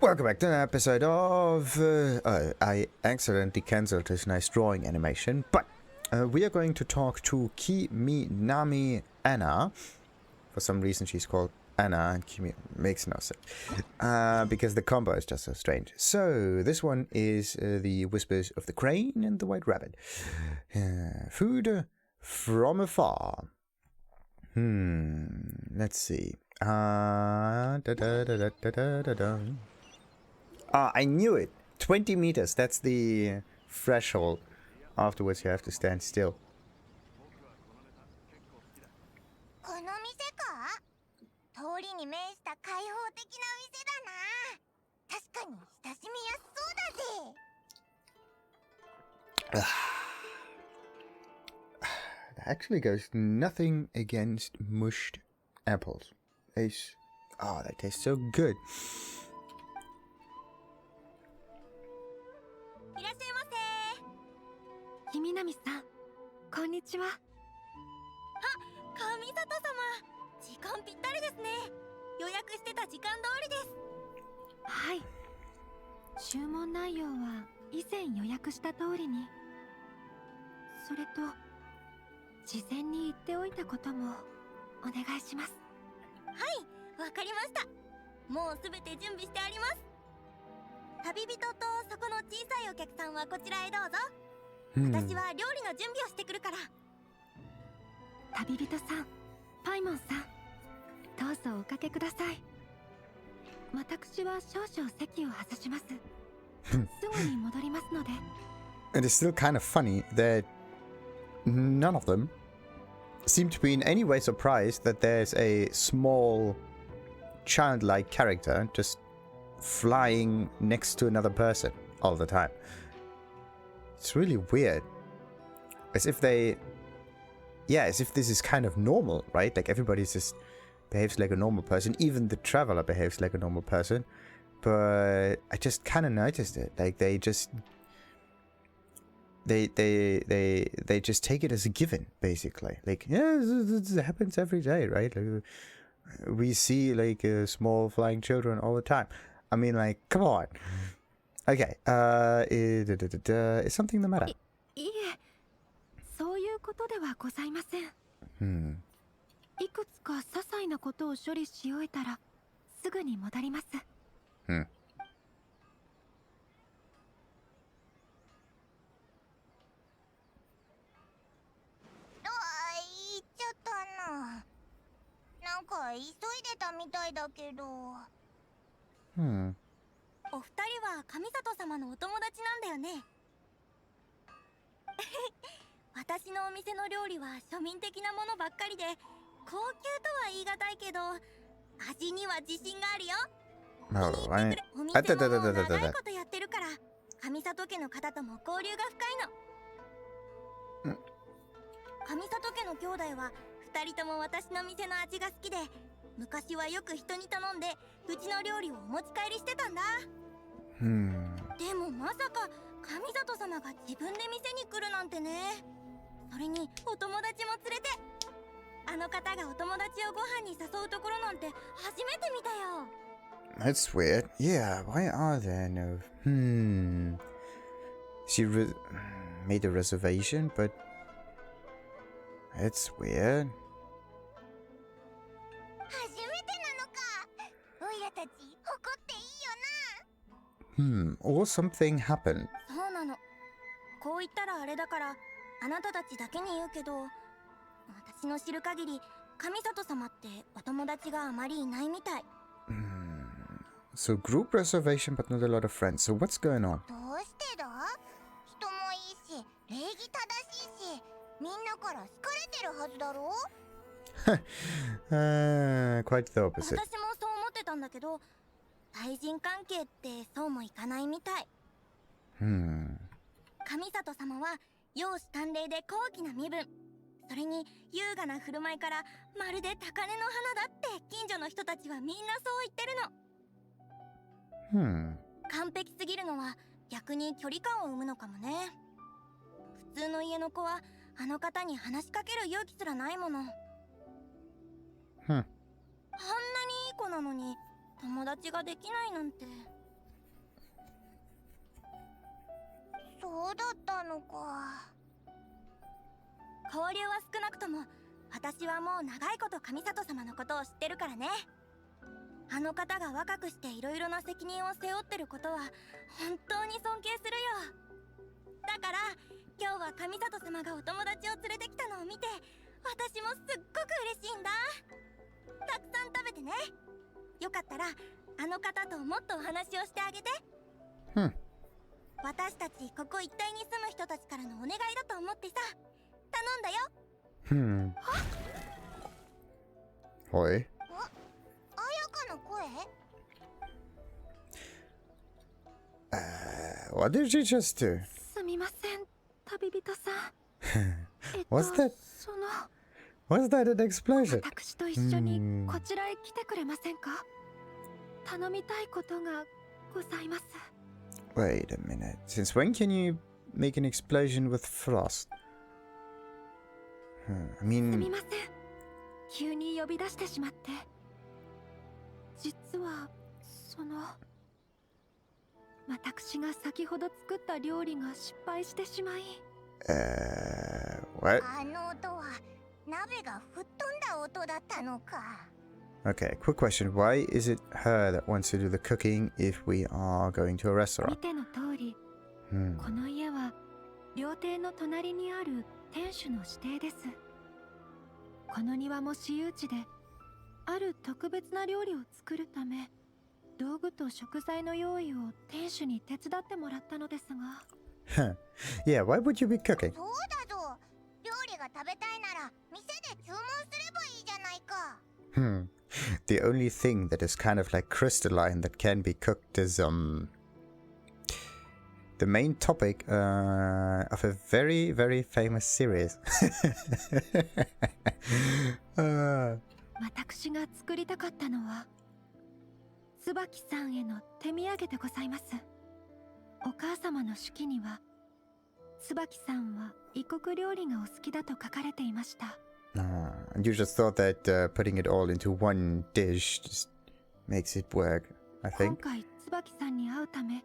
Welcome back to an episode of... I accidentally cancelled this nice drawing animation, but we are going to talk to Kiminami Anne. For some reason she's called Anna and Kimi makes no sense. Because the combo is just so strange. So, this one is the Whispers of the Crane and the White Rabbit. Food from afar. Let's see. I knew it. 20 meters. That's the threshold. Afterwards, you have to stand still. That actually goes nothing against mushed apples. They taste so good. Kiminami-san, konnichiwa. Kamisato-sama, 時間ぴったりですね。予約してた時間通りです。はい。注文内容は以前予約した通りに。それと事前に言っておいたこともお願いします。はい、わかりました。もうすべて準備してあります。旅人とそこの小さいお客さんはこちらへどうぞ。私は料理の準備をしてくるから。旅人さん、パイモンさん、どうぞおかけください。私は少々席を外します。すぐに戻りますので。It is still kind of funny that none of them seem to be in any way surprised that there's a small childlike character just flying next to another person all the time. It's really weird. As if they... Yeah, as if this is kind of normal, right? Like everybody just behaves like a normal person. Even the traveler behaves like a normal person. But I just kind of noticed it. Like they just... They just take it as a given, basically. Like, yeah, this happens every day, right? Like, we see like small flying children all the time. I mean, like, come on. Okay. Is something the matter? いえ、そういうことではございません。いくつか些細なことを処理し終えたらすぐに戻ります。なんか急いでたみたいだけど。お二人は上里様のお友達なんだよね。私のお店の料理は庶民的なものばっかりで高級とは言い難いけど味には自信があるよ。お店も長いことやってるから上里家の方とも交流が深いの。上里家の兄弟は二人とも私の店の味が好きで昔はよく人に頼んでうちの料理をお持ち帰りしてたんだ。でもまさか上里様が自分で店に来るなんてね。それにお友達も連れてあの方がお友達をご飯に誘うところなんて初めて見たよ。 That's weird. Yeah, why are there no... She made a reservation, but... It's weird. 初めてなのか。おいらたち誇っていいよな。Or something happened. そうなの。こう言ったらあれだからあなたたちだけに言うけど私の知る限り上里様ってお友達があまりいないみたい。So group reservation but not a lot of friends. So what's going on? どうしてだ。人もいいし礼儀正しいしみんなから好かれてるはずだろう。Quite the opposite. 私もそう思ってたんだけど対人関係ってそうもいかないみたい。上里様は容姿端麗で高貴な身分、それに優雅な振る舞いからまるで高嶺の花だって近所の人たちはみんなそう言ってるの。完璧すぎるのは逆に距離感を生むのかもね。普通の家の子はあの方に話しかける勇気すらないもの。あんなにいい子なのに友達ができないなんて。そうだったのか。交流は少なくとも私はもう長いこと上里様のことを知ってるからね。あの方が若くしていろいろな責任を背負ってることは本当に尊敬するよ。だから今日は上里様がお友達を連れてきたのを見て私もすっごく嬉しいんだ。たくさん食べてね。よかったらあの方ともっとお話をしてあげて。私たちここ一帯に住む人たちからのお願いだと思ってさ、頼んだよ。はい。彩香の声？What did you just do? すみません、旅人さん。Was that an explosion? 私と一緒にこちらへ来てくれませんか？頼みたいことがございます。Wait a minute. Since when can you make an explosion with frost? I すみ mean, ません。急に呼び出してしまって。実は私が先ほど作った料理が失敗してしまい。what? あの音は鍋が吹っ飛んだ音だったのか。Okay, quick question. Why is it her that wants to do the cooking if we are going to a 見 restaurant? ての通り、この家は料亭の隣にある店主の指定です。この庭も私有地で、ある特別な料理を作るため、道具と食材の用意を店主に手伝ってもらったのですが。Yeah, why would you be cooking? そうだぞ。料理が食べたいなら店で注文すればいいじゃないか。The only thing that is kind of like crystalline that can be cooked is the main topic of a very, very famous series. 私が作りたかったのは椿さんへの手土産でございます。お母様の手記には椿さんは異国料理がお好きだと書かれていました。You just thought that putting it all into one dish just makes it work, I 今 think. 回椿さんに会うため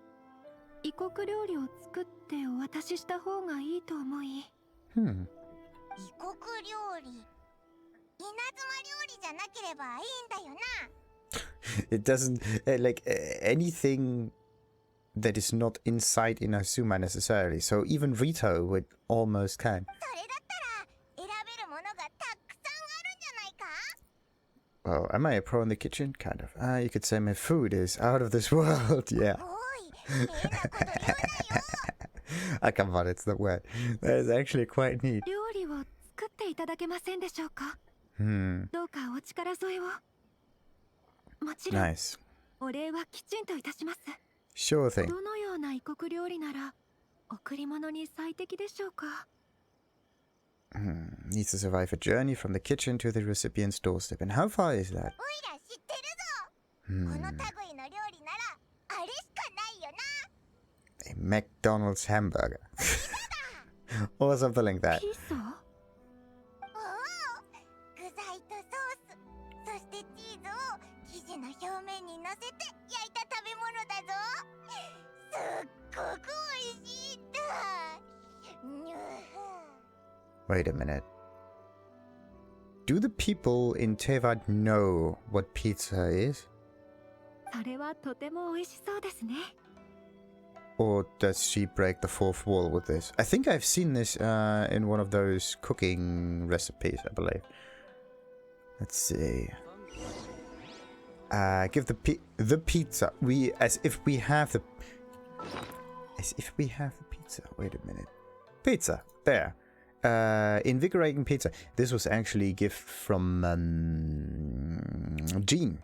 異国料理を作ってお渡しした方がいいと思い。異国料理、稲妻料理じゃなければいいんだよな。It doesn't like anything that is not inside Inazuma necessarily. So even Rito would almost can. それだったら選べるものがたくさんあるんじゃないか。 Well, am I a pro in the kitchen? Kind of. You could say my food is out of this world. Yeah. おい、変なこと言うなよ。Ah, come on, it's the word. That is actually quite neat. 料理を作っていただけませんでしょうか。どうかお力添えを。もちろん、Nice. お礼はきちんといたします。 Sure thing. どのような異国料理なら贈り物に最適でしょうか。Needs to survive a journey from the kitchen to the recipient's doorstep. And how far is that? おいら知ってるぞ。この類の料理ならあれしかないよな。 A McDonald's hamburger. Or something like that. ピザ？おお、具材とソース、そしてチーズを生地の表面に乗せて焼いた食べ物だぞ。すっごく美味しいんだ。Wait a minute. Do the people in Tevat know what pizza is? それはとても美味しそうですね。 Or does she break the fourth wall with this? I think I've seen this in one of those cooking recipes, I believe. Let's see. Give the pizza. As if we have the pizza. Wait a minute. Pizza. There. Invigorating pizza. This was actually a gift from Jean.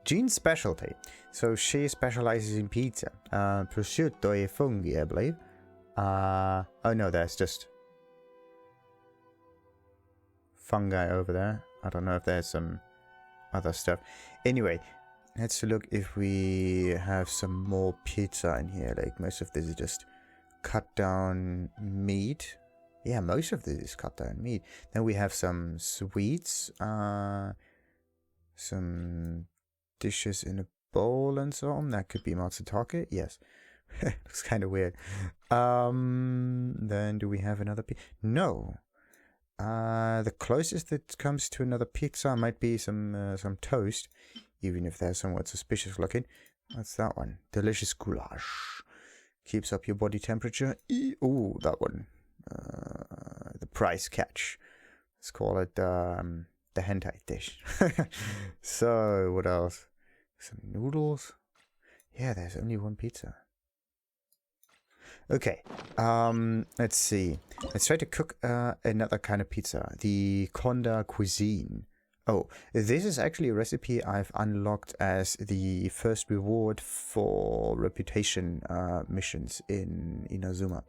Jean's specialty. So she specializes in pizza. Prosciutto e funghi, I believe. Oh no, there's just fungi over there. I don't know if there's some other stuff. Anyway, let's look if we have some more pizza in here. Like most of this is just cut down meat. Yeah, most of this is cut down meat. Then we have some sweets, some dishes in a bowl and so on. That could be matsutake. Yes. Looks kind of weird. Then do we have another pizza? No. The closest that comes to another pizza might be some toast, even if they're somewhat suspicious looking. What's that one? Delicious goulash. Keeps up your body temperature. Ooh, that one. The price catch. Let's call it the hentai dish. So, what else? Some noodles. Yeah, there's only one pizza. Okay, let's see. Let's try to cook another kind of pizza. The Konda cuisine. Oh, this is actually a recipe I've unlocked as the first reward for reputation missions in Inazuma.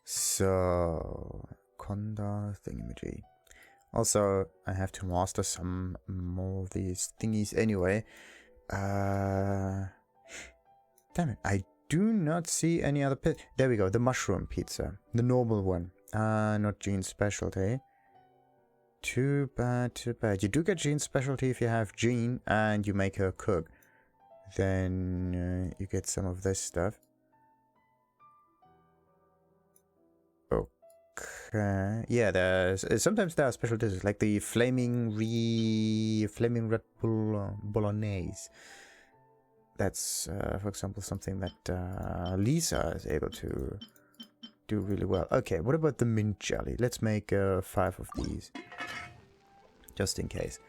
So, Konda thingamajig. Also, I have to master some more of these thingies anyway. Damn it, I do not see any other pizza. There we go, the mushroom pizza. The normal one. Not Jean's specialty. Too bad, too bad. You do get Jean's specialty if you have Jean and you make her cook. Then you get some of this stuff. Okay. Yeah, there's sometimes there are special dishes like the flaming red bull bolognese. That's, for example, something that Lisa is able to do really well. Okay, what about the mint jelly? Let's make 5 of these. Just in case.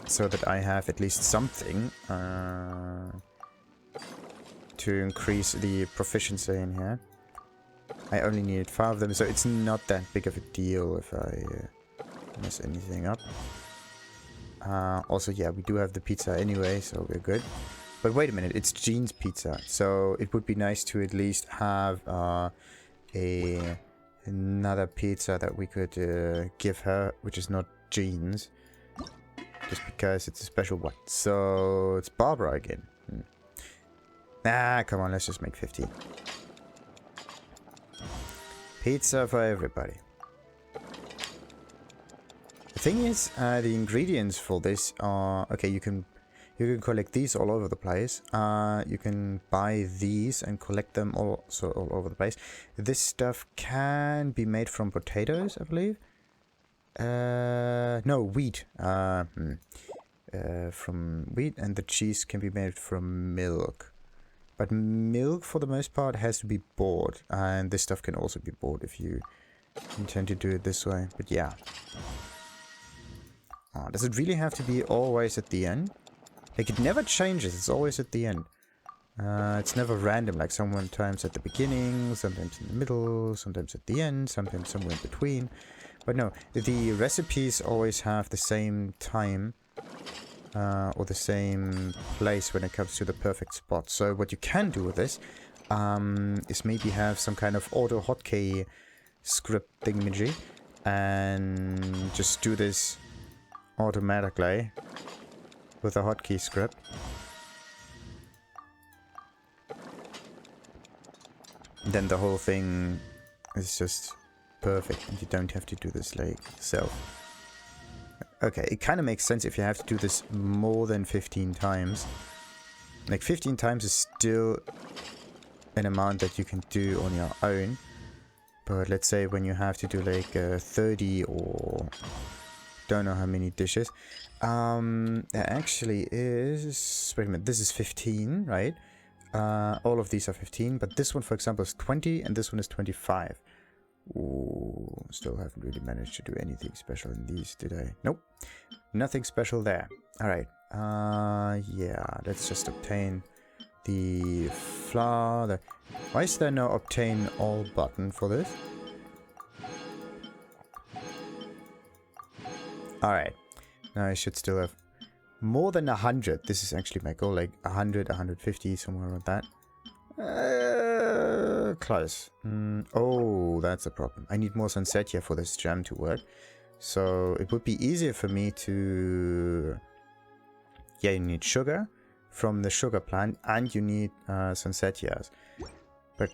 So that I have at least something to increase the proficiency in here. I only needed 5 of them, so it's not that big of a deal if I mess anything up. Also, yeah, we do have the pizza anyway, so we're good. But wait a minute, it's Jean's pizza, so it would be nice to at least have another pizza that we could give her, which is not Jean's, just because it's a special one. So it's Barbara again. Come on, let's just make 15. Pizza for everybody. The thing is, the ingredients for this are... Okay, you can collect these all over the place. You can buy these and collect them also all over the place. This stuff can be made from potatoes, I believe. No, wheat. From wheat, and the cheese can be made from milk. But milk, for the most part, has to be bought. And this stuff can also be bought if you intend to do it this way. But yeah. Does it really have to be always at the end? Like, it never changes. It's always at the end. It's never random. Like, sometimes at the beginning, sometimes in the middle, sometimes at the end, sometimes somewhere in between. But no, the recipes always have the same time. Or the same place when it comes to the perfect spot. So what you can do with this is maybe have some kind of auto hotkey script thingamajig and just do this automatically with a hotkey script. Then the whole thing is just perfect and you don't have to do this like yourself. Okay, it kind of makes sense if you have to do this more than 15 times. Like, 15 times is still an amount that you can do on your own. But let's say when you have to do like 30 or don't know how many dishes. There actually is... Wait a minute, this is 15, right? All of these are 15, but this one, for example, is 20 and this one is 25. Ooh, still haven't really managed to do anything special in these, did I? Nope. Nothing special there. Alright. Yeah, let's just obtain the flour. Why is there no obtain all button for this? Alright. Now I should still have more than 100. This is actually my goal, like 100, 150, somewhere around that. Close. Oh, that's a problem. I need more Sunsetia for this jam to work. So it would be easier for me to... Yeah, you need sugar from the sugar plant and you need Sunsetias. But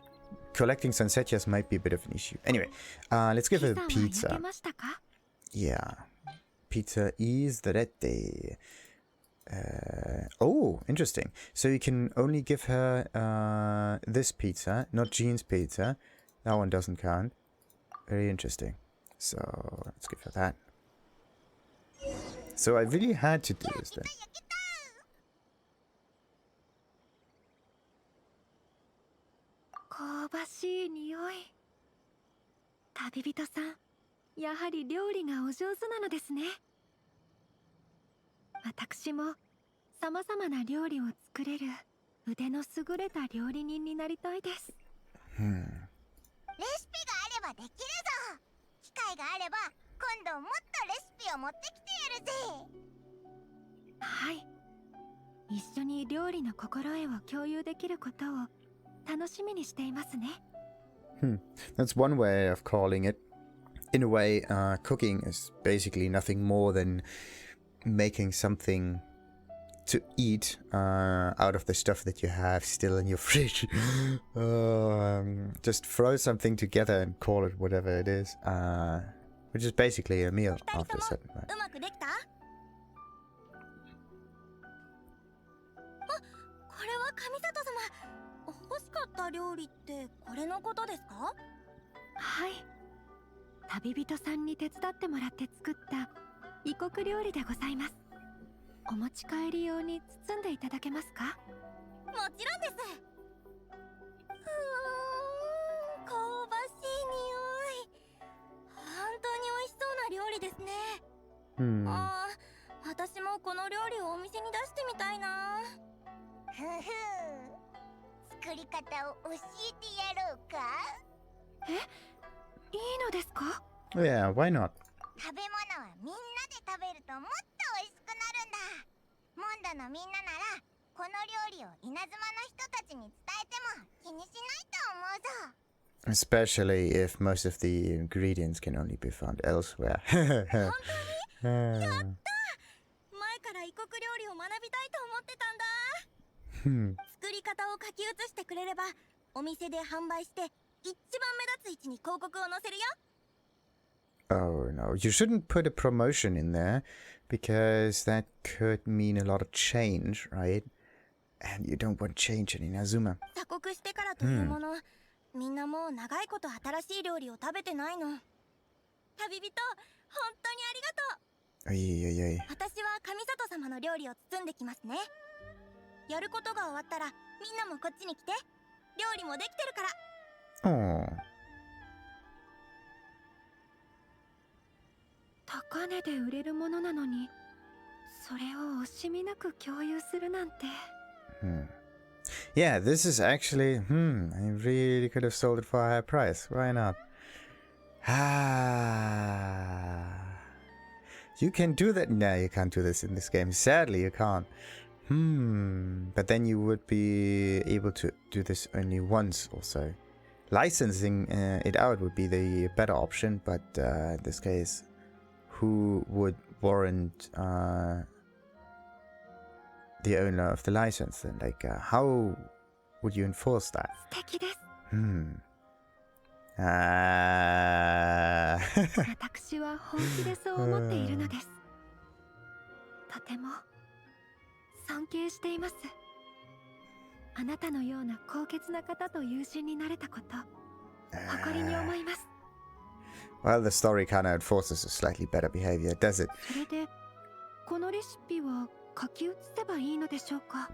collecting Sunsetias might be a bit of an issue. Anyway, let's give it a pizza. Yeah. Pizza is ready. Oh, interesting. So you can only give her this pizza, not Jean's pizza. That one doesn't count. Very interesting. So let's give her that. So I really had to do this then. 香ばしい匂い。旅人さん、やはり料理がお上手なのですね。私も様々な料理を作れる腕の優れた料理人になりたいです。レシピがあればできるぞ。機会があれば今度もっとレシピを持ってきてやるぜ。はい。一緒に料理の心得を共有できることを楽しみにしていますね。That's one way of calling it. In a way, cooking is basically nothing more than making something to eat out of the stuff that you have still in your fridge. Just throw something together and call it whatever it is, which is basically a meal after a certain point. これは上里様、欲しかった料理ってこれのことですか？はい。旅人さんに手伝ってもらって作った異国料理でございます。お持ち帰り用に包んでいただけますか？もちろんです。香ばしい匂い。本当に美味しそうな料理ですね。私もこの料理をお店に出してみたいな。ふふ。作り方を教えてやろうか？え？いいのですか？ Yeah, why not? 食べ物はみんなで食べるともっと美味しくなるんだ。モンドのみんなならこの料理を稲妻の人たちに伝えても気にしないと思うぞ。Especially if most of the ingredients can only be found elsewhere. 本当に？やった！前から異国料理を学びたいと思ってたんだ。作り方を書き写してくれればお店で販売して一番目立つ位置に広告を載せるよ。Oh no, you shouldn't put a promotion in there because that could mean a lot of change, right? And you don't want change in Inazuma. 鎖国してからというもの、みんなもう長いこと新しい料理を食べてないの。旅人、本当にありがとう。私は上里様の料理を包んできますね。やることが終わったらみんなもこっちに来て。料理もできてるから。高値で売れるものなのにそれを惜しみなく共有するなんて。Yeah, this is actually, I really could have sold it for a higher price. Why not? You can do that. No, you can't do this in this game. Sadly, you can't. But then you would be able to do this only once or so. Licensing it out would be the better option, but in this case, who would warrant the owner of the license? And like, how would you enforce that? 私は本気でそう思っているのです。とても尊敬しています。あなたのような高潔な方と友人になれたこと、誇りに思います。Well, the story kind of enforces a slightly better behavior, does it? それで、このレシピは書き写せばいいのでしょうか？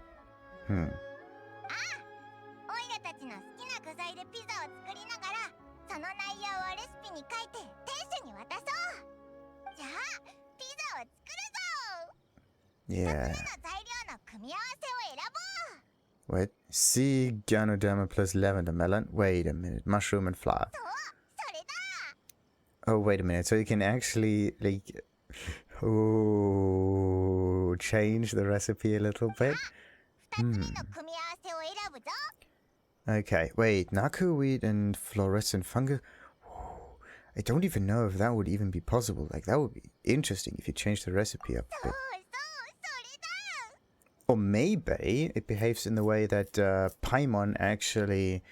オイラたちの好きな具材でピザを作りながら、その内容をレシピに書いて店主に渡そう。じゃあ、ピザを作るぞ。Yeah. 2つ目の材料の組み合わせを選ぼう。Wait, sea Ganoderma plus lavender melon. Wait a minute, mushroom and flour. そう、それだ。 Oh, wait a minute. So you can actually, like, change the recipe a little bit? 2つ目の組み合わせを選ぶぞ。Okay, wait, Naku wheat and fluorescent fungus? I don't even know if that would even be possible. Like, that would be interesting if you change the recipe up a bit. Or maybe it behaves in the way that Paimon actually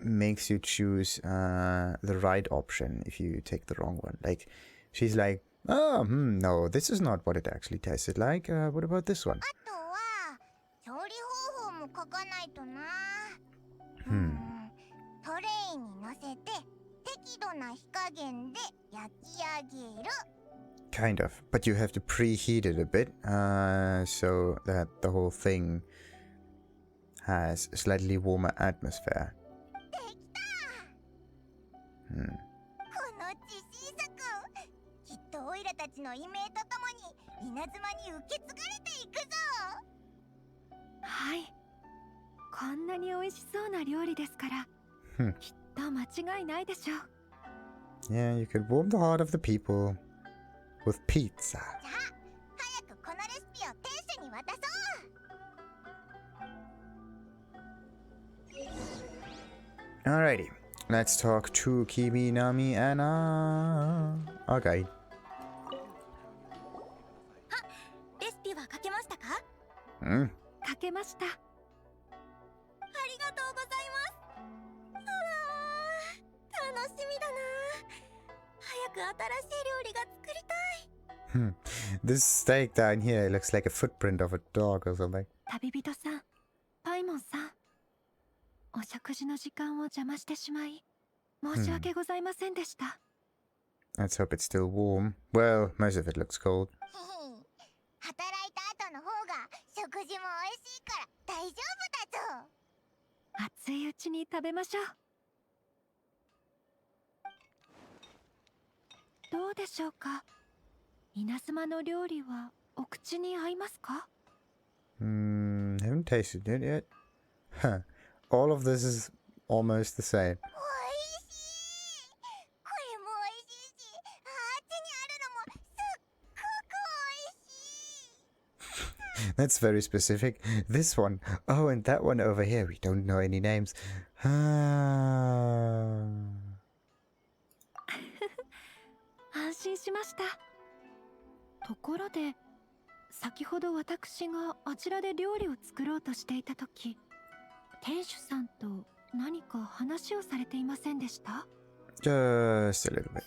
makes you choose the right option if you take the wrong one. Like, she's like, Oh, no, this is not what it actually tasted like. What about this one? あとは調理方法も書かないとな。トレイに乗せて適度な火加減で焼き上げる。Kind of, but you have to preheat it a bit, so that the whole thing has a slightly warmer atmosphere. できた。この自信作、きっとオイラたちの異名とともに稲妻に受け継がれていくぞ。はい。こんなに美味しそうな料理ですから、きっと間違いないでしょう。Yeah, you could warm the heart of the people with pizza. じゃあ、早くこのレシピを店主に渡そう。Alrighty, let's talk to Kiminami Anne. Okay. レシピは書けましたか？書けました。ありがとうございます。楽しみだな。早く新しい料理が作りたい。This steak down here looks like a footprint of a dog or something. 旅人さん、パイモンさん、お食事の時間を邪魔してしまい、申し訳ございませんでした。Let's hope it's still warm. Well, most of it looks cold. 働いた後の方が食事も美味しいから大丈夫だぞ。熱いうちに食べましょう。どうでしょうか。稲妻の料理はお口に合いますか？ Haven't tasted it yet. Huh. All of this is almost the same. 美味しい。これも美味しいし、あっちにあるのもすっごく美味しい。That's very specific. This one. Oh, and that one over here. We don't know any names. 安心しました。ところで、先ほど私があちらで料理を作ろうとしていたとき、店主さんと何か話をされていませんでした？ Just a little bit.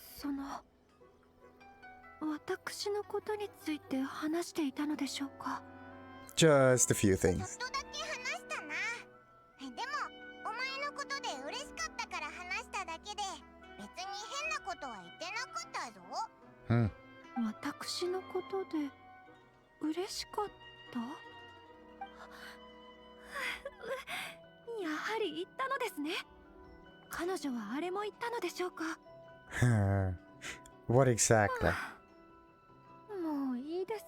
私のことについて話していたのでしょうか？ Just a few ちょっ things. とだけ話したな。でも、お前のことで嬉しかったから話しただけで、別に変なことは言ってなかったぞ。私のことで嬉しかった？やはり言ったのですね。彼女はあれも言ったのでしょうか？ What exactly? もういいです。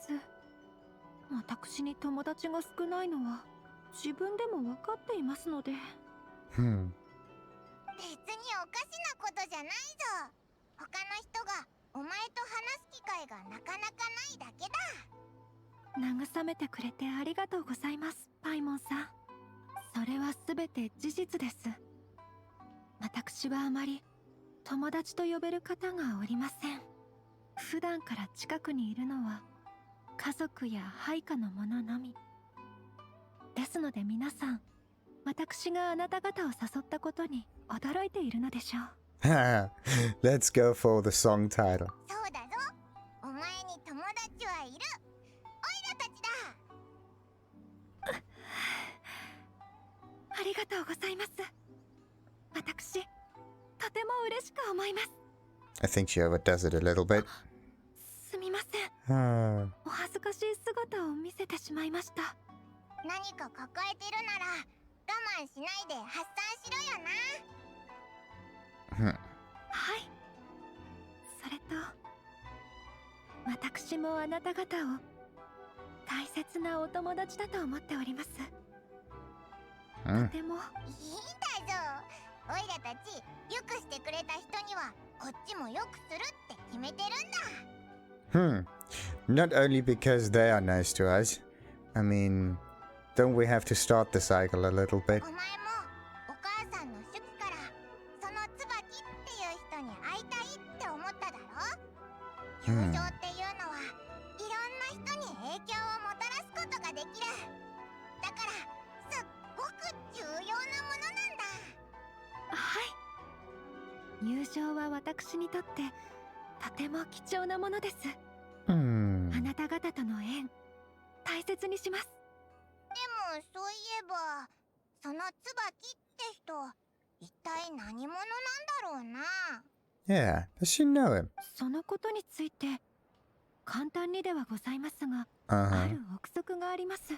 私に友達が少ないのは自分でも分かっていますので。別におかしなことじゃないぞ。他の人がお前と話す機会がなかなかないだけだ。慰めてくれてありがとうございます、パイモンさん。それは全て事実です。私はあまり友達と呼べる方がおりません。普段から近くにいるのは家族や配下の者のみ。ですので皆さん、私があなた方を誘ったことに驚いているのでしょう。Let's go for the song title. そうだぞ。お前に友達はいる。オイラたちだ。ありがとうございます。私、とても嬉しく思います。I think she overdoes it a little bit. すみません。お恥ずかしい姿を見せてしまいました。何か抱えてるなら我慢しないで発散しろよな。はい。それと、私もあなた方を大切なお友達だと思っております。とてもいいんだぞ。オイラたちよくしてくれた人にはこっちもよくするって決めてるんだ。Not only because they are nice to us. I mean, don't we have to start the cycle a little bit? お前もお母さんの手記からその椿っていう人に会いたいって思っただろ？友情っていうのはいろんな人に影響をもたらすことができる。だからすっごく重要なものなんだ。はい。友情は私にとってとても貴重なものです。あ Hmm. なた方との縁、大切にします。でもそういえばその椿って人一体何者なんだろうな。 Yeah. Does she know him? そのことについて簡単にではございますが、あ Uh-huh. る憶測があります。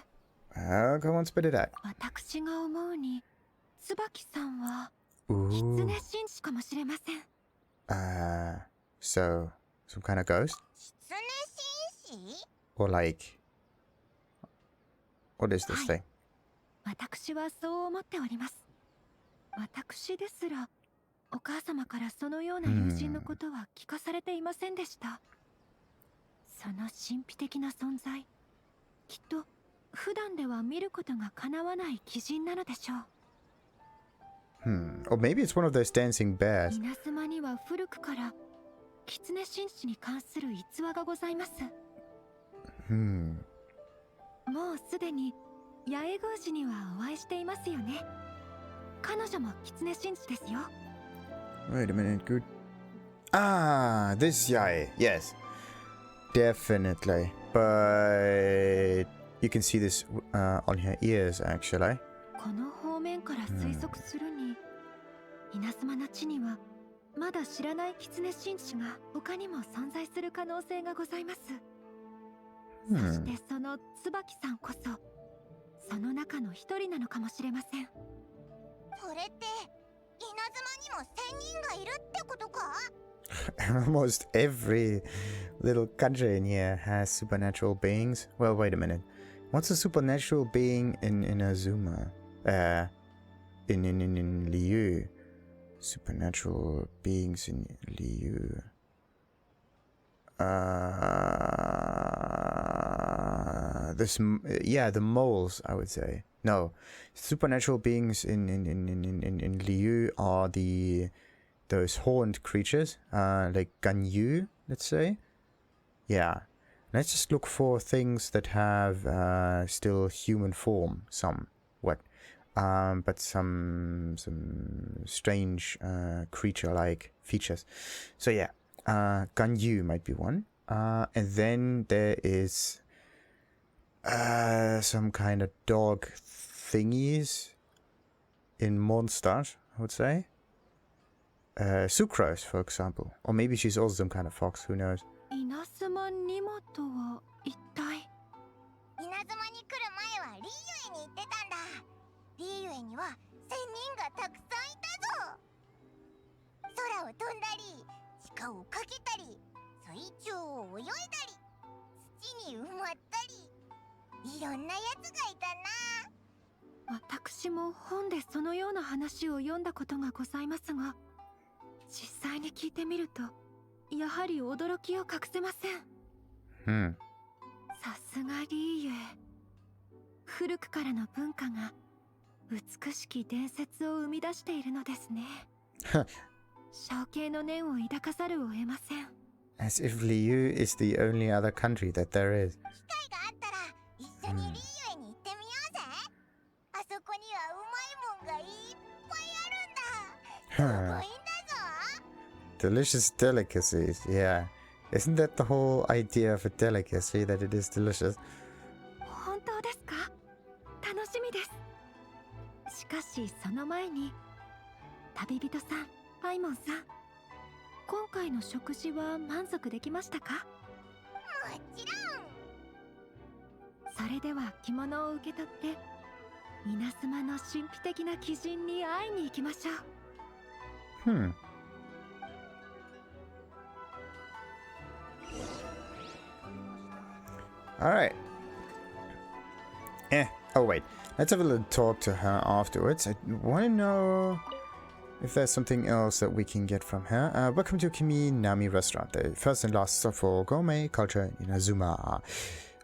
Go on, spit it out. 私が思うに椿さんは Ooh. 狐紳士かもしれません。 So some kind of ghost? 狐紳士 Or like... What is this thing? 私はそう思っております。私ですらお母様からそのような友人のことは聞かされていませんでした。その神秘的な存在、きっと普段では見ることが叶わない奇人なのでしょう。 Or maybe it's one of those dancing bears. 稲妻には古くから狐紳士に関する逸話がございます。 Hmm. もうすでに八重宮司にはお会いしていますよね。彼女も狐紳士ですよ。 Wait a minute, good. This Yae. Yes. Definitely. But you can see this on her ears, actually. この方面から推測するに、稲妻の地にはまだ知らない狐紳士が他にも存在する可能性がございます。そしてその椿さんこそその中の一人なのかもしれません。それって稲妻にも仙人がいるってことか？ Almost every little country in here has supernatural beings. Well, wait a minute. What's a supernatural being in Azuma? In Liu. Supernatural beings in Liu. The moles, I would say. No, supernatural beings in Liu are those horned creatures, like Ganyu, let's say. Yeah, let's just look for things that have still human form, somewhat, but some strange creature-like features. So yeah, Ganyu might be one, and then there is some kind of dog thingies in monsters, I would say. Sucrose, for example. Or maybe she's also some kind of fox, who knows. 稲妻にもとは一体。稲妻に来る前はリーユエに行ってたんだ。リーユエには仙人がたくさんいたぞ。空を飛んだり、地下をかけたり、水中を泳いだり、土に埋まったり、いろんなやつがいたな。私も本でそのような話を読んだことがございますが、実際に聞いてみるとやはり驚きを隠せません。さすがリーユエ、古くからの文化が美しき伝説を生み出しているのですね。象形の念を抱かざるを得ません。 As if Liu is the only other country that there is. 機会があったら一緒にリーユエに行ってみようぜ。あそこにはうまいもんがいっぱいあるんだ。すごいんだぞ。 Delicious delicacies, yeah. Isn't that the whole idea of a delicacy, that it is delicious? 本当ですか？楽しみです。しかしその前に、旅人さん、パイモンさん、今回の食事は満足できましたか？もちろん。それでは着物を受け取って稲妻の神秘的な貴人に会いに行きましょう。Alright. Oh wait. Let's have a little talk to her afterwards. I want to know if there's something else that we can get from her. Welcome to Kiminami Restaurant, the first and last stop for gourmet culture in Azuma.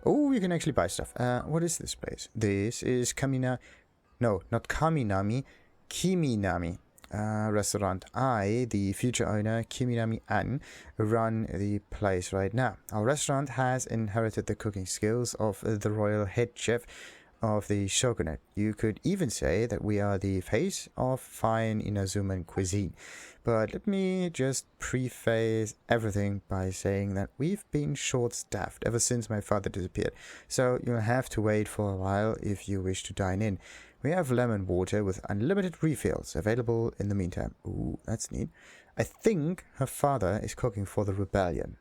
Oh, you can actually buy stuff. What is this place? This is No, not Kaminami. Kiminami. Restaurant. I, the future owner, Kiminami Anne, run the place right now. Our restaurant has inherited the cooking skills of the royal head chef, of the shogunate. You could even say that we are the face of fine Inazuman cuisine. But let me just preface everything by saying that we've been short-staffed ever since my father disappeared. So you'll have to wait for a while if you wish to dine in. We have lemon water with unlimited refills available in the meantime. Ooh, that's neat. I think her father is cooking for the rebellion.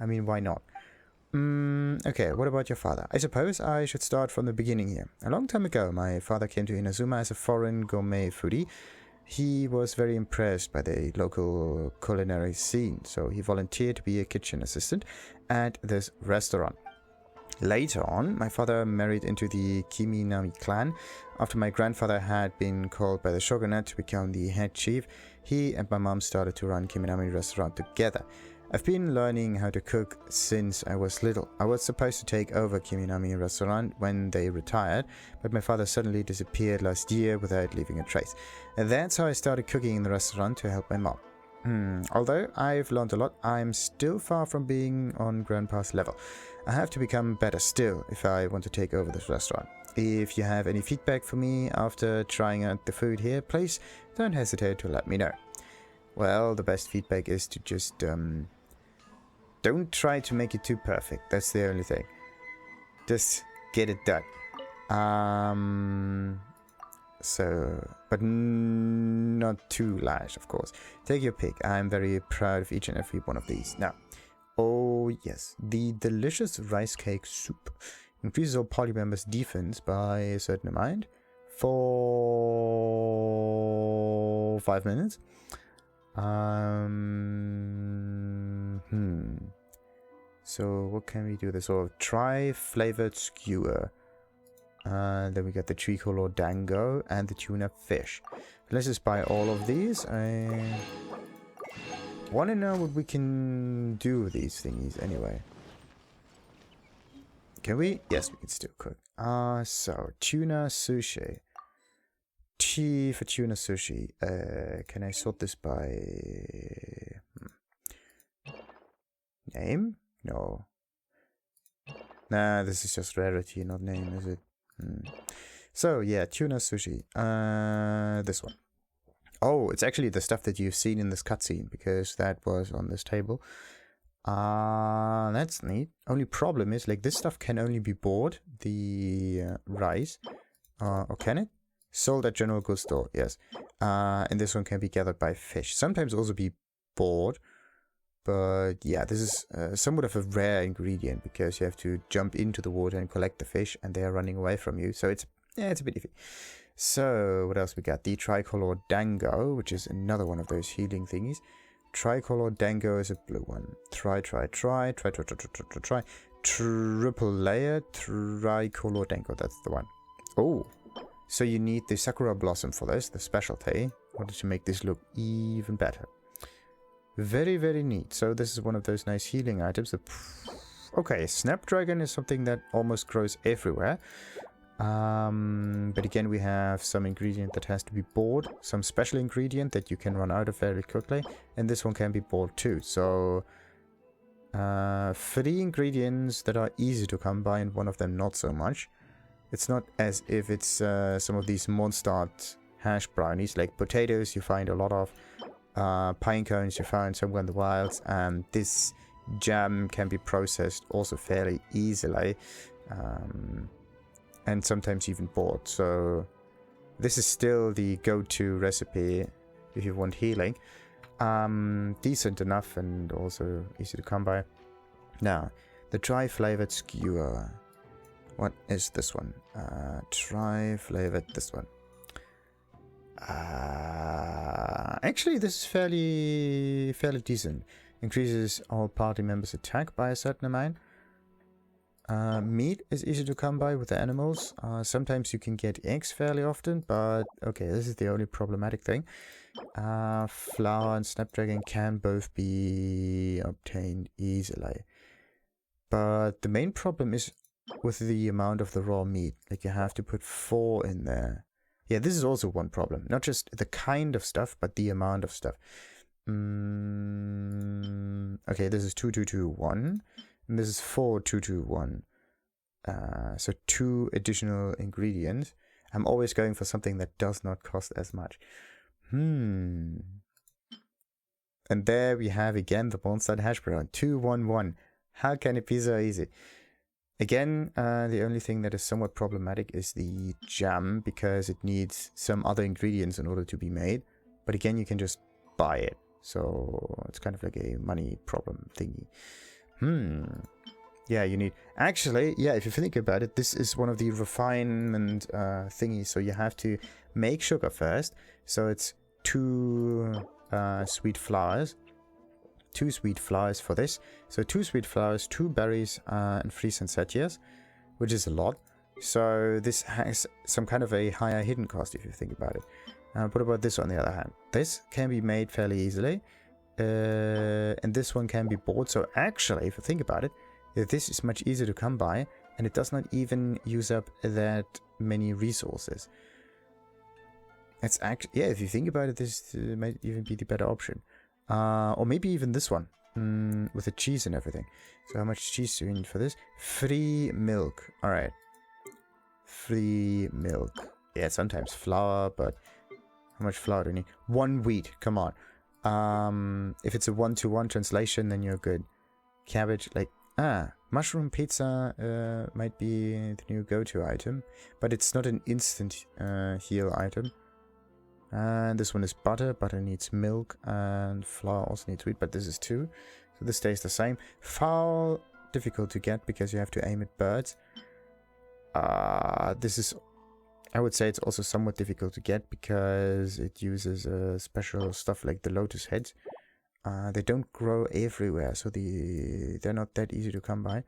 I mean, why not? Okay, what about your father? I suppose I should start from the beginning here. A long time ago, my father came to Inazuma as a foreign gourmet foodie. He was very impressed by the local culinary scene, so he volunteered to be a kitchen assistant at this restaurant. Later on, my father married into the Kiminami clan. After my grandfather had been called by the shogunate to become the head chief, he and my mom started to run Kiminami restaurant together. I've been learning how to cook since I was little. I was supposed to take over Kiminami restaurant when they retired, but my father suddenly disappeared last year without leaving a trace. And that's how I started cooking in the restaurant to help my mom. Although I've learned a lot, I'm still far from being on Grandpa's level. I have to become better still if I want to take over this restaurant. If you have any feedback for me after trying out the food here, please don't hesitate to let me know. Well, the best feedback is to just don't try to make it too perfect. That's the only thing. Just get it done. But not too large, of course. Take your pick. I'm very proud of each and every one of these. Now, oh yes, the delicious rice cake soup increases all party members' defense by a certain amount for 5 minutes. So what can we do? This sort of tri-flavored skewer. Then we got the tricolor dango and the tuna fish. Let's just buy all of these. I want to know what we can do with these thingies anyway. Can we? Yes, we can still cook. So tuna sushi. Tea for tuna sushi. Can I sort this by name? No. Nah, this is just rarity, not name, is it? So yeah, tuna sushi. This one. Oh, it's actually the stuff that you've seen in this cutscene, because that was on this table. That's neat. Only problem is, like, this stuff can only be bought, the rice. Or can it? Sold at general goods store, yes. And this one can be gathered by fish. Sometimes also be bought. But yeah, this is somewhat of a rare ingredient, because you have to jump into the water and collect the fish, and they are running away from you. So it's a bit iffy. So what else we got? The tricolor dango, which is another one of those healing thingies. Tricolor dango is a blue one. Triple layer tricolor dango. That's the one. Oh, so you need the sakura blossom for this, the specialty. Wanted to make this look even better. Very, very neat. So this is one of those nice healing items. Okay, Snapdragon is something that almost grows everywhere. But again, we have some ingredient that has to be bought. Some special ingredient that you can run out of very quickly. And this one can be bought too. So 3 ingredients that are easy to come by, and one of them not so much. It's not as if it's some of these Mondstadt hash brownies. Like potatoes you find a lot of. Pine cones you found somewhere in the wilds, and this jam can be processed also fairly easily, and sometimes even bought. So this is still the go-to recipe if you want healing. Decent enough and also easy to come by. Now, the dry-flavored skewer. What is this one? Dry-flavored this one. Actually, this is fairly decent. Increases all party members' attack by a certain amount. Meat is easy to come by with the animals. Sometimes you can get eggs fairly often, but okay, this is the only problematic thing. Flour and Snapdragon can both be obtained easily. But the main problem is with the amount of the raw meat. Like, you have to put 4 in there. Yeah, this is also one problem. Not just the kind of stuff, but the amount of stuff. Okay, this is 2221. And this is 4221. So 2 additional ingredients. I'm always going for something that does not cost as much. And there we have again the Bonsai hash brown. 211. How can it be so easy? Again, the only thing that is somewhat problematic is the jam, because it needs some other ingredients in order to be made. But again, you can just buy it. So it's kind of like a money problem thingy. Yeah, you need... Actually, yeah, if you think about it, this is one of the refinement thingies. So you have to make sugar first. So it's 2 sweet flowers. 2 sweet flowers for this. So 2 sweet flowers, 2 berries, and 3 poinsettias, which is a lot. So this has some kind of a higher hidden cost if you think about it. What about this on the other hand? This can be made fairly easily. And this one can be bought. So actually, if you think about it, this is much easier to come by. And it does not even use up that many resources. It's actually... Yeah, if you think about it, this might even be the better option. Or maybe even this one. With the cheese and everything. So how much cheese do we need for this? 3 milk. Alright. 3 milk. Yeah, sometimes flour, but... How much flour do you need? 1 wheat. Come on. If it's a 1-to-1 translation, then you're good. Cabbage, like... mushroom pizza might be the new go-to item. But it's not an instant heal item. And this one is butter. Butter needs milk. And flour also needs wheat. But this is 2. So this stays the same. Fowl, difficult to get because you have to aim at birds. This is... I would say it's also somewhat difficult to get because it uses special stuff like the lotus heads. They don't grow everywhere, so they're not that easy to come by.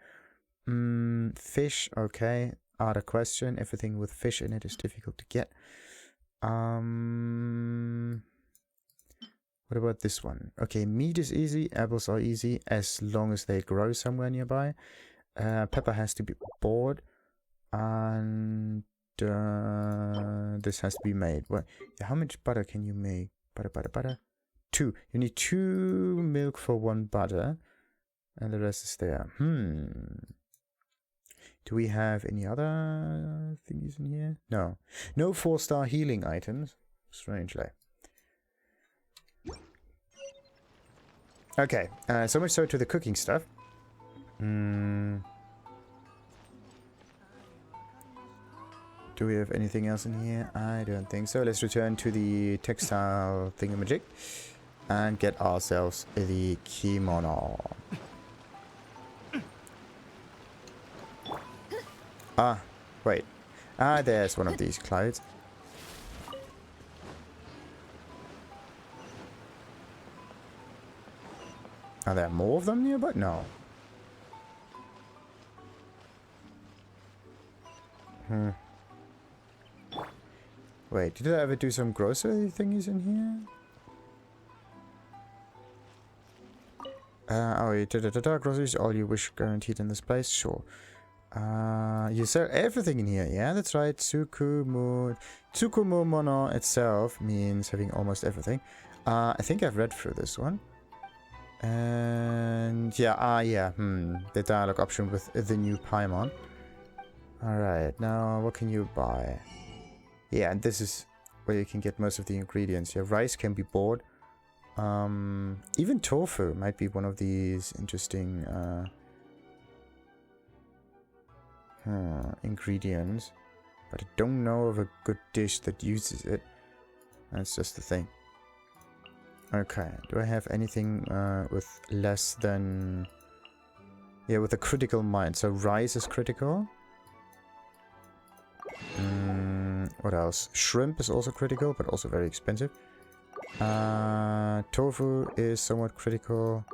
Fish, okay. Other question. Everything with fish in it is difficult to get. What about this one? Okay, meat is easy. Apples are easy as long as they grow somewhere nearby. Pepper has to be bought. And... this has to be made. Well, yeah, how much butter can you make? Butter. 2. You need 2 milk for 1 butter. And the rest is there. Do we have any other thingies in here? No. No 4-star healing items. Strangely. Okay. So much so to the cooking stuff. Do we have anything else in here? I don't think so. Let's return to the textile thingamajig and get ourselves the kimono. Wait. There's one of these clouds. Are there more of them nearby? No. Wait, did I ever do some grocery thingies in here? Groceries, all you wish guaranteed in this place? Sure. You sell everything in here. Yeah, that's right. Tsukumo mono itself means having almost everything. I think I've read through this one. And yeah, the dialogue option with the new Paimon. Alright, now what can you buy? Yeah, and this is where you can get most of the ingredients. Yeah, rice can be bought. Even tofu might be one of these interesting ingredients. But I don't know of a good dish that uses it. That's just the thing. Okay, do I have anything with less than... Yeah, with a critical mind. So rice is critical. What else? Shrimp is also critical, but also very expensive. Tofu is somewhat critical.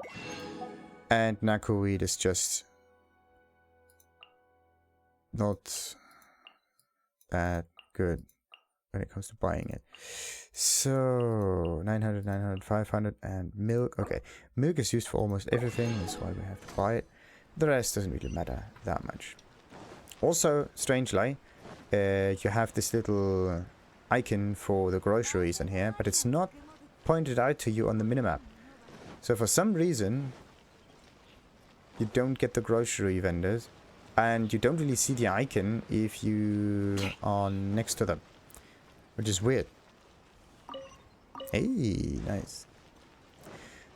And nakuweed is just... not that good when it comes to buying it. So 900, 900, 500, and milk. Okay, milk is used for almost everything. That's why we have to buy it. The rest doesn't really matter that much. Also, strangely, you have this little icon for the groceries in here, but it's not pointed out to you on the minimap. So for some reason, you don't get the grocery vendors. and you don't really see the icon if you are next to them, which is weird. Hey, nice.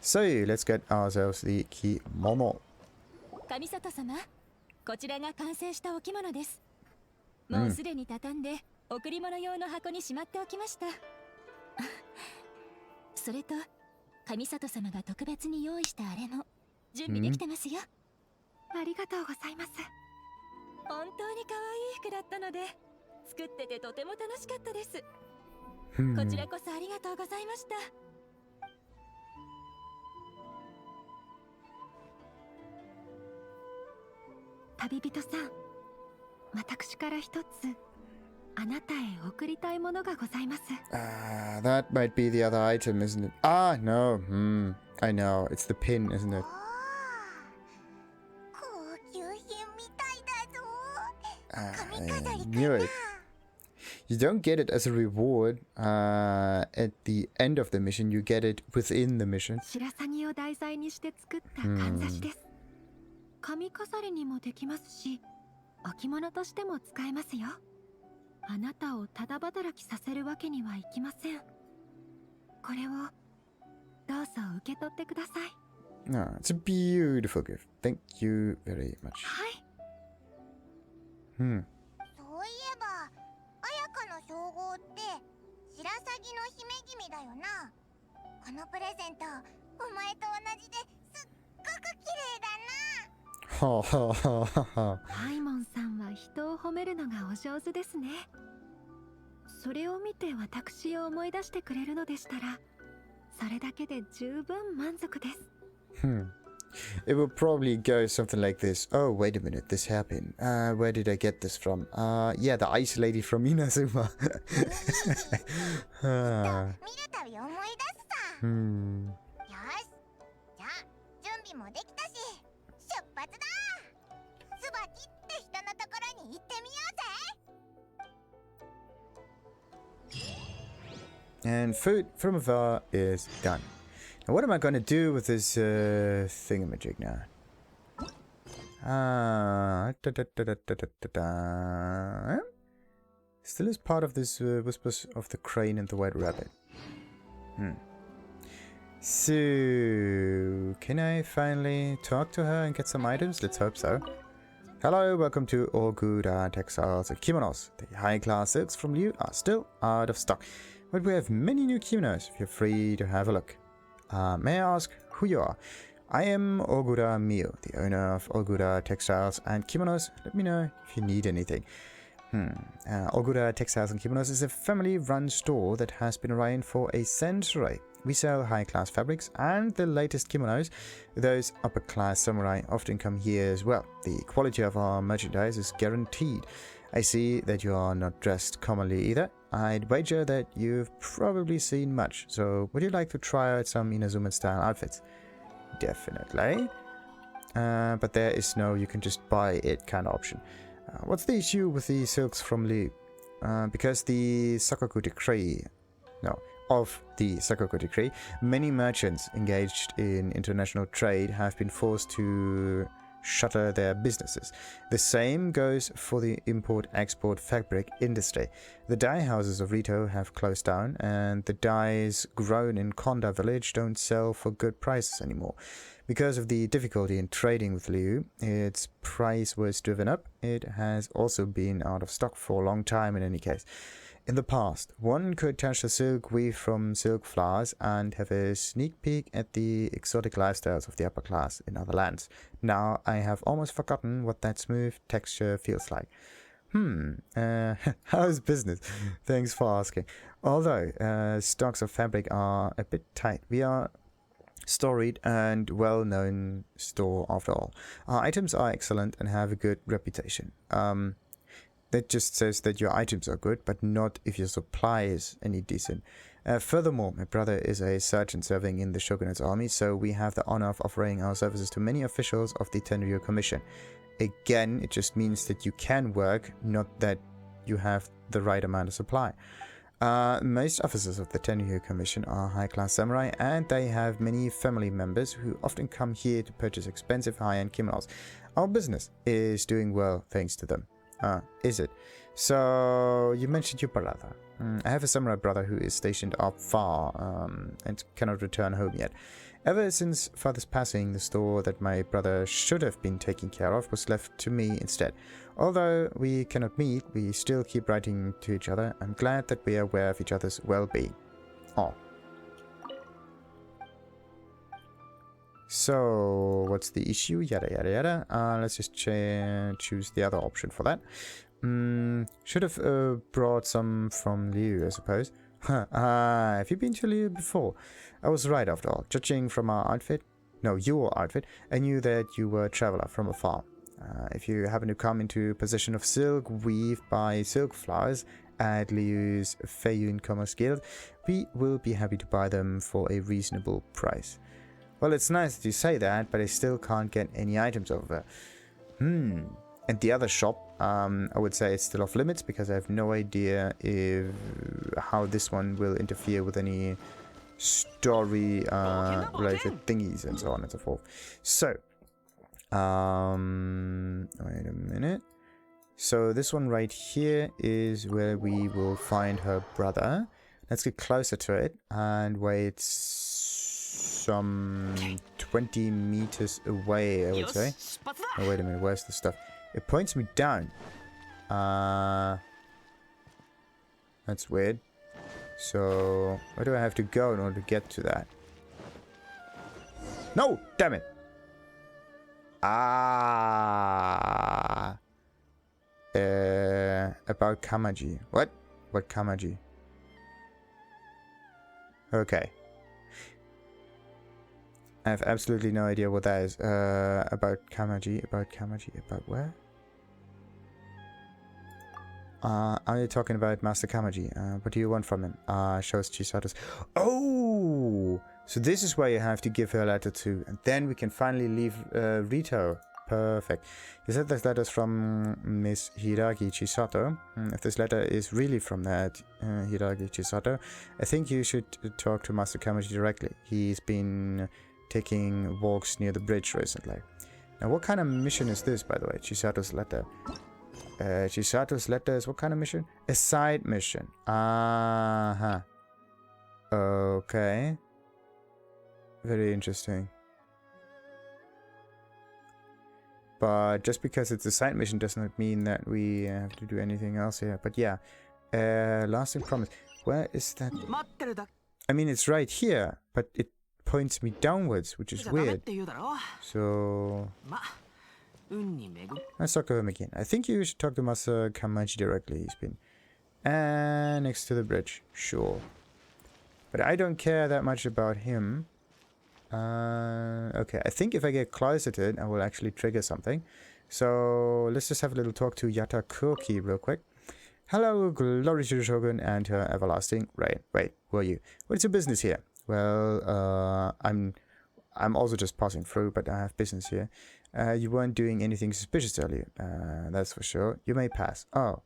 So let's get ourselves the kimono. Kamisato様、こちらが完成したお着物です。もうすでに畳んで贈り物用の箱にしまっておきました。それと、Kamisato様が特別に用意したあれも準備できてますよ。ありがとうございます。本当に可愛い服だったので、作っててとても楽しかったです。こちらこそありがとうございました。旅人さん、私から一つあなたへ贈りたいものがございます。That might be the other item, isn't it? Ah, no. I know. It's the pin, isn't it? 高級品みたいだぞ。 I 髪飾りか knew な。 it. You don't get it as a reward at the end of the mission. You get it within the mission. 白鷺を題材にして作ったかんざしです。髪飾りにもできますし、置物としても使えますよ。あなたをただ働きさせるわけにはいきません。これをどうぞ受け取ってください。Ah, it's a beautiful gift. Thank you very much. はい。そういえば、彩香の称号って白鷺の姫君だよな。このプレゼント、お前と同じですっごく綺麗だな。ハイモンさんは人を褒めるのがお上手ですね。それを見て私を思い出してくれるのでしたら、それだけで十分満足です。It will probably go something like this. Oh, wait a minute, this hairpin. Where did I get this from? Yeah, the ice lady from Inazuma. 見るたび思い出すさ。よし、じゃあ準備もできたし、出発だ。ツバキって人のところに行ってみようぜ。 And food from Afar is done. Now what am I going to do with this thingamajig now? Still is part of this Whispers of the Crane and the White Rabbit. So, can I finally talk to her and get some items? Let's hope so. Hello, welcome to Ogura Textiles and Kimonos. The high-class silks from Liu are still out of stock, but we have many new kimonos if you're free to have a look. May I ask who you are? I am Ogura Mio, the owner of Ogura Textiles and Kimonos. Let me know if you need anything. Ogura Textiles and Kimonos is a family-run store that has been around for a century. We sell high-class fabrics and the latest kimonos. Those upper-class samurai often come here as well. The quality of our merchandise is guaranteed. I see that you are not dressed commonly either. I'd wager that you've probably seen much, so would you like to try out some Inazuma-style outfits? Definitely. But there is no you can just buy it kind of option. What's the issue with the silks from Liu? Because the Sakoku decree... No, of the Sakoku decree, many merchants engaged in international trade have been forced to shutter their businesses. The same goes for the import-export fabric industry. The dye houses of Rito have closed down, and the dyes grown in Konda village don't sell for good prices anymore. Because of the difficulty in trading with Liu, its price was driven up. It has also been out of stock for a long time in any case. In the past, one could touch the silk weave from silk flowers and have a sneak peek at the exotic lifestyles of the upper class in other lands. Now I have almost forgotten what that smooth texture feels like. How's business? Thanks for asking. Although stocks of fabric are a bit tight, we are storied and well-known store after all. Our items are excellent and have a good reputation. That just says that your items are good, but not if your supply is any decent. Furthermore, my brother is a sergeant serving in the shogunate's army, so we have the honor of offering our services to many officials of the TheNefari Commission. Again, it just means that you can work, not that you have the right amount of supply. Most officers of the TheNefari Commission are high-class samurai, and they have many family members who often come here to purchase expensive high-end kimonos. Our business is doing well thanks to them. Is it? So, you mentioned your brother. I have a samurai brother who is stationed up far and cannot return home yet. Ever since father's passing, the store that my brother should have been taking care of was left to me instead. Although we cannot meet, we still keep writing to each other. I'm glad that we are aware of each other's well-being. Oh. So, what's the issue? Yada yada yada. Let's just choose the other option for that. Should have brought some from Liu, I suppose. Have you been to Liu before? I was right after all. Judging from our outfit, no, your outfit, I knew that you were a traveler from afar. If you happen to come into possession of silk weaved by silk flowers at Liu's Feiyun Commerce Guild, we will be happy to buy them for a reasonable price. Well, it's nice that you say that, but I still can't get any items over there. And the other shop, I would say it's still off limits because I have no idea how this one will interfere with any story related thingies and so on and so forth. So, wait a minute. So this one right here is where we will find her brother. Let's get closer to it and wait some 20 meters away, I would say. Oh, wait a minute, where's the stuff? It points me down. That's weird. So, where do I have to go in order to get to that? No! Damn it! About Kamaji. What? What Kamaji? Okay. I have absolutely no idea what that is. About Kamaji. About where? Are you talking about Master Kamaji? What do you want from him? Shows Chisato's. Oh! So this is where you have to give her a letter to. And then we can finally leave Rito. Perfect. You said this letter is from Miss Hiragi Chisato. If this letter is really from that Hiragi Chisato, I think you should talk to Master Kamaji directly. He's been taking walks near the bridge recently. Now, what kind of mission is this, by the way? Chisato's letter. Chisato's letter is what kind of mission? A side mission. Okay. Very interesting. But just because it's a side mission does not mean that we have to do anything else here. But yeah. Lasting promise. Where is that? I mean, it's right here, but it points me downwards, which is weird. So let's talk to him again. I think you should talk to Master Kamaji directly. He's been next to the bridge. Sure. But I don't care that much about him. Okay, I think if I get closer to it, I will actually trigger something. So let's just have a little talk to Yata Kouki real quick. Hello, glory to the Shogun and her everlasting reign. Wait, who are you? What's your business here? Well, I'm also just passing through, but I have business here. You weren't doing anything suspicious earlier. That's for sure. You may pass. Oh,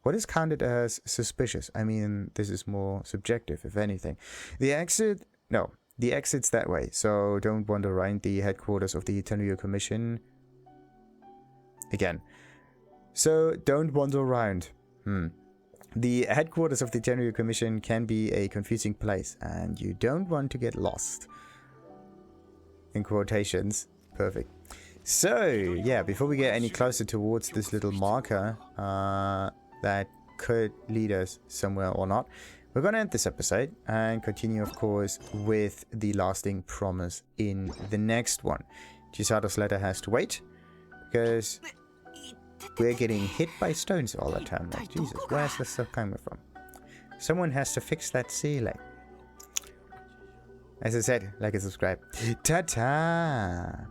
what is counted as suspicious? I mean, this is more subjective, if anything. The exit? No, the exit's that way. So don't wander around the headquarters of the Tenryu Commission. Again. So don't wander around. The headquarters of the Tenryu Commission can be a confusing place, and you don't want to get lost. In quotations. Perfect. So, yeah, before we get any closer towards this little marker that could lead us somewhere or not, we're going to end this episode and continue, of course, with the lasting promise in the next one. Chisato's letter has to wait, because we're getting hit by stones all the time. Like, Jesus, where's this stuff coming from? Someone has to fix that ceiling. As I said, like and subscribe. Ta-ta!